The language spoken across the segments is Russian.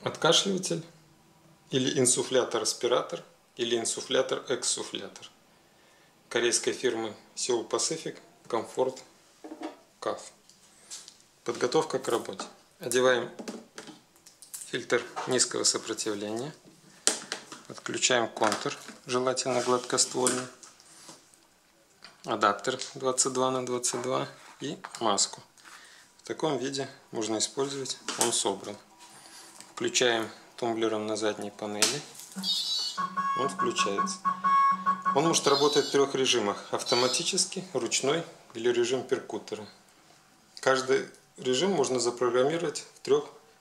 откашливатель или инсуфлятор-аспиратор или инсуфлятор-экссуфлятор корейской фирмы Seoul Pacific Comfort CAF. Подготовка к работе. Одеваем фильтр низкого сопротивления, отключаем контур, желательно гладкоствольный, адаптер 22×22 и маску. В таком виде можно использовать, он собран. Включаем тумблером на задней панели, он включается. Он может работать в 3 режимах: автоматически, ручной или режим перкутера. Каждый режим можно запрограммировать в 3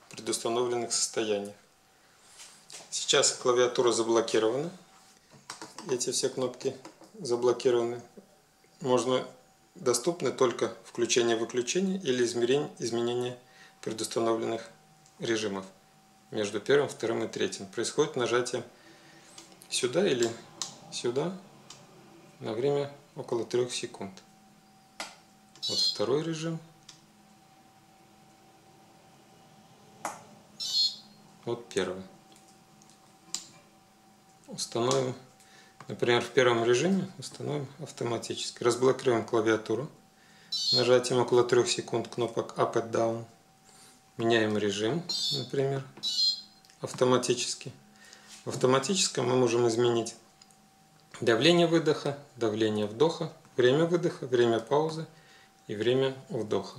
предустановленных состояниях. Сейчас клавиатура заблокирована, эти все кнопки заблокированы. Доступны только включение-выключение или изменение предустановленных режимов между 1, 2 и 3. Происходит нажатие сюда или сюда на время около 3 секунд. Вот 2 режим. Вот 1. Установим, например, в 1 режиме установим автоматически. Разблокируем клавиатуру нажатием около 3 секунд кнопок Up и Down. Меняем режим, например, автоматически. В автоматическом мы можем изменить давление выдоха, давление вдоха, время выдоха, время паузы и время вдоха.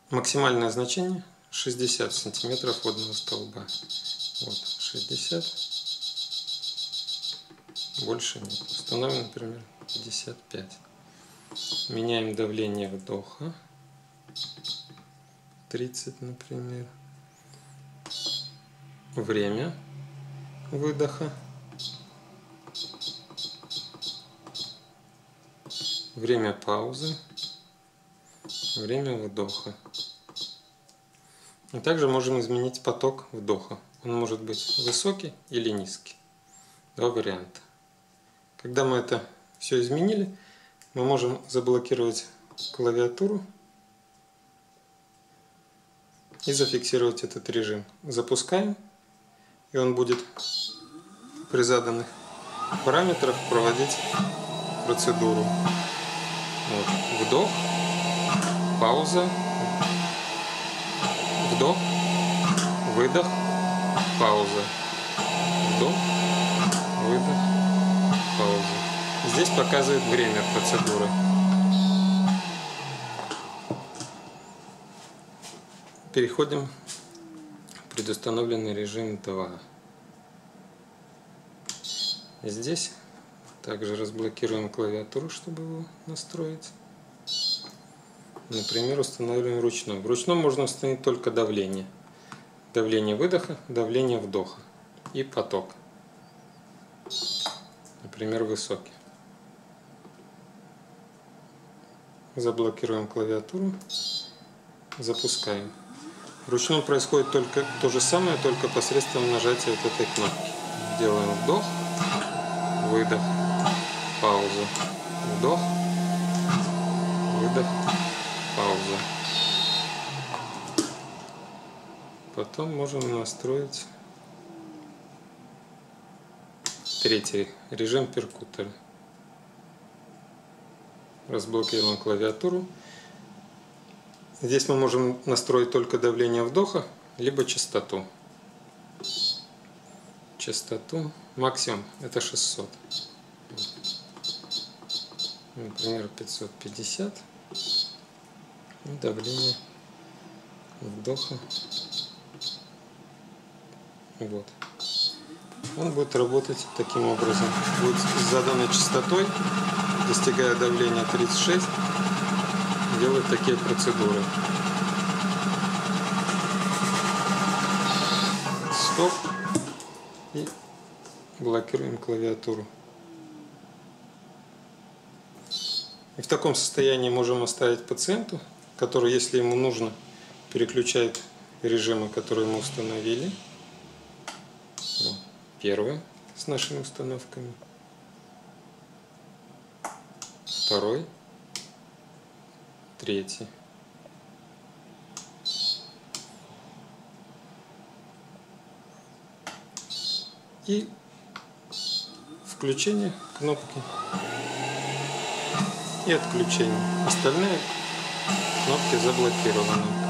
Максимальное значение 60 сантиметров водного столба. Вот 60. Больше нет. Установим, например, 55. Меняем давление вдоха. 30, например. Время выдоха. Время паузы. Время вдоха. И также можем изменить поток вдоха. Он может быть высокий или низкий. 2 варианта. Когда мы это все изменили, мы можем заблокировать клавиатуру и зафиксировать этот режим. Запускаем, и он будет при заданных параметрах проводить процедуру. Вот. Вдох, пауза, вдох, выдох, пауза, вдох, выдох, пауза. Здесь показывает время процедуры. Переходим в предустановленный режим 2. И здесь также разблокируем клавиатуру, чтобы его настроить. Например, устанавливаем ручной. В ручном можно установить только давление. Давление выдоха, давление вдоха и поток. Например, высокий. Заблокируем клавиатуру, запускаем. В ручном происходит только то же самое, только посредством нажатия вот этой кнопки. Делаем вдох, выдох, паузу, вдох, выдох, пауза. Потом можем настроить 3 режим перкутера. Разблокируем клавиатуру. Здесь мы можем настроить только давление вдоха, либо частоту. Частоту максимум это 600. Например, 550. И давление вдоха. Вот. Он будет работать таким образом. Будет с заданной частотой, достигая давления 36, делать такие процедуры. Стоп. И блокируем клавиатуру. И в таком состоянии можем оставить пациенту, который, если ему нужно, переключает режимы, которые мы установили. Первый с нашими установками. 2, 3. и включение кнопки и отключение. Остальные кнопки заблокированы.